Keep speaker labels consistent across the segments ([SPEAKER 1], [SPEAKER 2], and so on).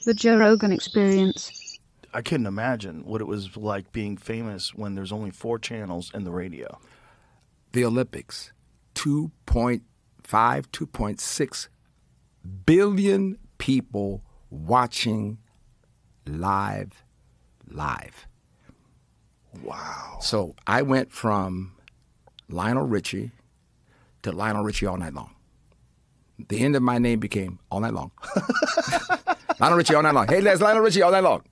[SPEAKER 1] The Joe Rogan Experience.
[SPEAKER 2] I couldn't imagine what it was like being famous when there's only 4 channels and the radio.
[SPEAKER 3] The Olympics, 2.5, 2.6 billion people watching live.
[SPEAKER 2] Wow.
[SPEAKER 3] So I went from Lionel Richie to Lionel Richie all night long. The end of my name became All Night Long. Lionel Richie all night long. Hey, that's Lionel Richie all night long.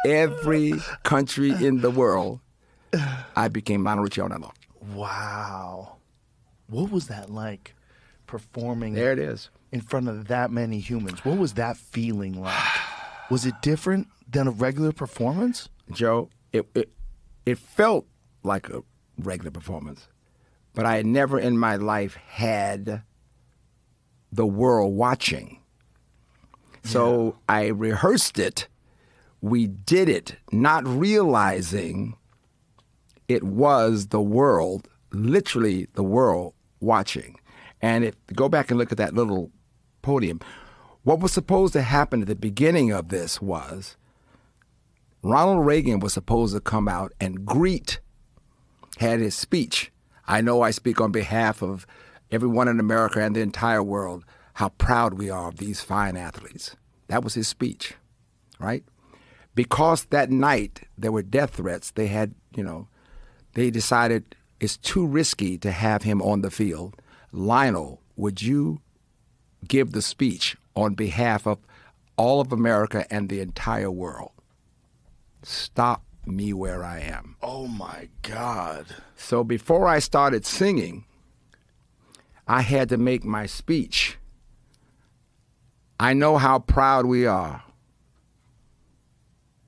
[SPEAKER 3] Every country in the world, I became Lionel Richie all night long.
[SPEAKER 2] Wow. What was that like, performing
[SPEAKER 3] There it is.
[SPEAKER 2] in front of that many humans? What was that feeling like? Was it different than a regular performance?
[SPEAKER 3] Joe, it felt like a regular performance, but I had never in my life had the world watching. So I rehearsed it. We did it, not realizing it was the world, literally the world watching. And if go back and look at that little podium, what was supposed to happen at the beginning of this was Ronald Reagan was supposed to come out and had his speech. I know I speak on behalf of everyone in America and the entire world, how proud we are of these fine athletes. That was his speech, right? Because that night there were death threats, they decided it's too risky to have him on the field. Lionel, would you give the speech on behalf of all of America and the entire world? Stop me where I am.
[SPEAKER 2] Oh, my God.
[SPEAKER 3] So before I started singing, I had to make my speech. I know how proud we are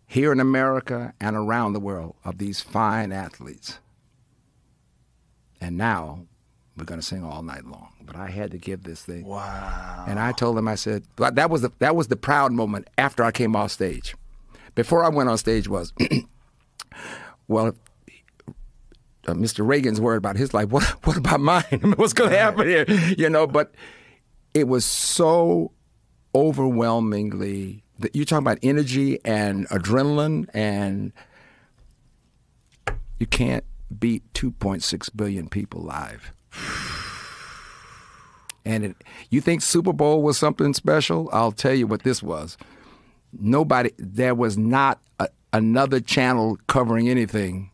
[SPEAKER 3] here in America and around the world of these fine athletes. And now we're going to sing all night long. But I had to give this thing.
[SPEAKER 2] Wow.
[SPEAKER 3] And I told him, I said, that was the proud moment after I came off stage. Before I went on stage was, well, Mr. Reagan's worried about his life. What about mine? What's going to happen here? But it was so overwhelmingly, you're talking about energy and adrenaline, and you can't beat 2.6 billion people live. And you think Super Bowl was something special? I'll tell you what this was. There was not another channel covering anything.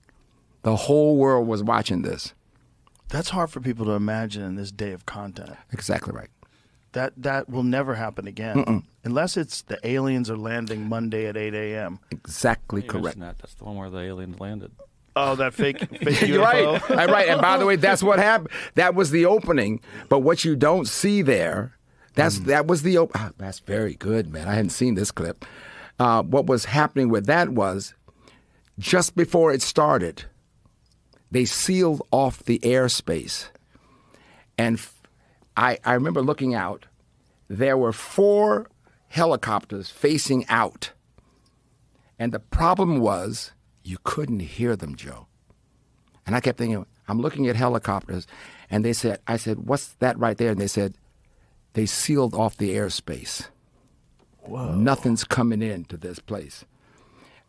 [SPEAKER 3] The whole world was watching this.
[SPEAKER 2] That's hard for people to imagine in this day of content.
[SPEAKER 3] Exactly right.
[SPEAKER 2] That will never happen again. Unless it's the aliens are landing Monday at 8 a.m.
[SPEAKER 3] Exactly correct.
[SPEAKER 4] That's the one where the aliens landed.
[SPEAKER 2] Oh, that fake
[SPEAKER 3] You're
[SPEAKER 2] UFO?
[SPEAKER 3] right. And by the way, that's what happened. That was the opening. But what you don't see there, that was the opening. Oh, that's very good, man. I hadn't seen this clip. What was happening with that was, just before it started, they sealed off the airspace. And I remember looking out. There were 4 helicopters facing out. And the problem was, you couldn't hear them, Joe. And I kept thinking, I'm looking at helicopters, and I said, what's that right there? And they said, they sealed off the airspace. Whoa. Nothing's coming into this place.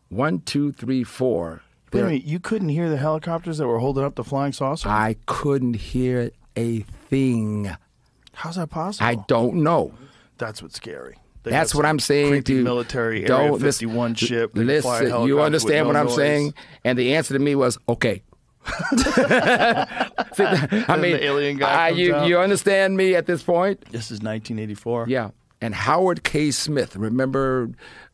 [SPEAKER 3] 1, 2, 3, 4.
[SPEAKER 2] Wait a minute, you couldn't hear the helicopters that were holding up the flying saucer?
[SPEAKER 3] I couldn't hear a thing.
[SPEAKER 2] How's that possible?
[SPEAKER 3] I don't know.
[SPEAKER 2] That's what's scary.
[SPEAKER 3] That's what I'm saying
[SPEAKER 2] creepy
[SPEAKER 3] to
[SPEAKER 2] military Area 51 ship.
[SPEAKER 3] Listen, you understand what I'm saying? And the answer to me was, okay. See, I mean,
[SPEAKER 2] the alien guy
[SPEAKER 3] you understand me at this point?
[SPEAKER 2] This is 1984.
[SPEAKER 3] Yeah. And Howard K. Smith, remember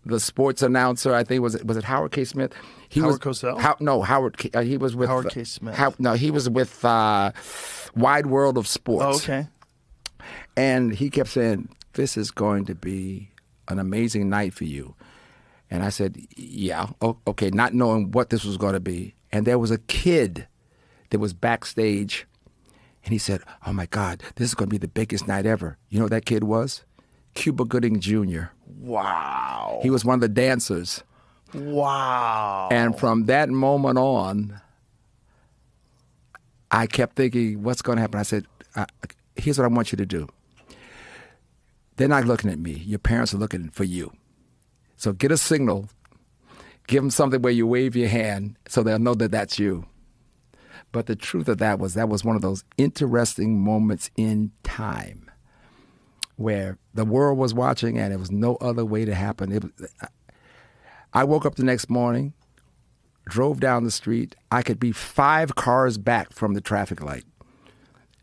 [SPEAKER 3] the sports announcer? I think was it Howard K. Smith?
[SPEAKER 2] Howard Cosell?
[SPEAKER 3] No, Howard. He was with
[SPEAKER 2] Howard K. Smith.
[SPEAKER 3] He was with Wide World of Sports.
[SPEAKER 2] Oh, okay.
[SPEAKER 3] And he kept saying, this is going to be an amazing night for you. And I said, yeah, okay, not knowing what this was going to be. And there was a kid that was backstage, and he said, oh, my God, this is going to be the biggest night ever. You know what that kid was? Cuba Gooding Jr.
[SPEAKER 2] Wow.
[SPEAKER 3] He was one of the dancers.
[SPEAKER 2] Wow.
[SPEAKER 3] And from that moment on, I kept thinking, what's going to happen? I said, here's what I want you to do. They're not looking at me. Your parents are looking for you. So get a signal. Give them something where you wave your hand so they'll know that that's you. But the truth of that was one of those interesting moments in time where the world was watching and there was no other way to happen. I woke up the next morning, drove down the street. I could be 5 cars back from the traffic light.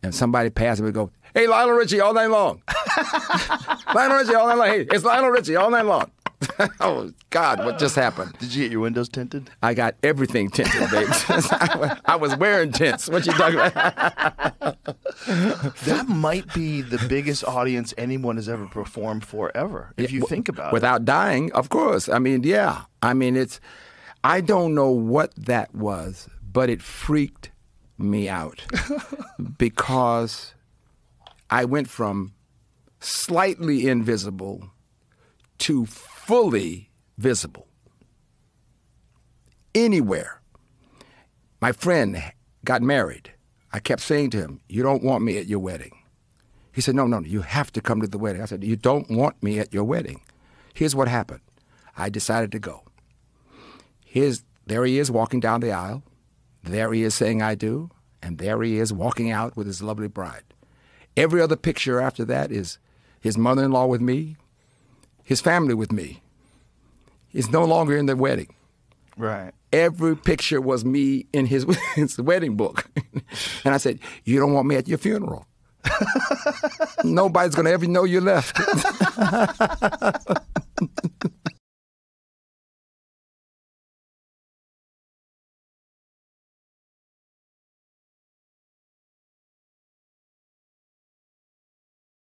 [SPEAKER 3] And somebody passed me and go, "Hey, Lionel Richie, all night long." Lionel Richie, all night long. Hey, it's Lionel Richie, all night long. Oh, God, what just happened?
[SPEAKER 2] Did you get your windows tinted?
[SPEAKER 3] I got everything tinted, babe. I was wearing tints. What you talking about?
[SPEAKER 2] That might be the biggest audience anyone has ever performed for ever, if you think about it.
[SPEAKER 3] Without dying, of course. I mean, yeah. I mean, I don't know what that was, but it freaked me out because I went from slightly invisible to fully visible. Anywhere. My friend got married. I kept saying to him, "You don't want me at your wedding." He said, no, you have to come to the wedding. I said, "You don't want me at your wedding." Here's what happened. I decided to go. There he is walking down the aisle. There he is saying "I do." And there he is walking out with his lovely bride. Every other picture after that is his mother-in-law with me, his family with me. He's no longer in the wedding.
[SPEAKER 2] Right.
[SPEAKER 3] Every picture was me in his wedding book. And I said, "You don't want me at your funeral. Nobody's going to ever know you left."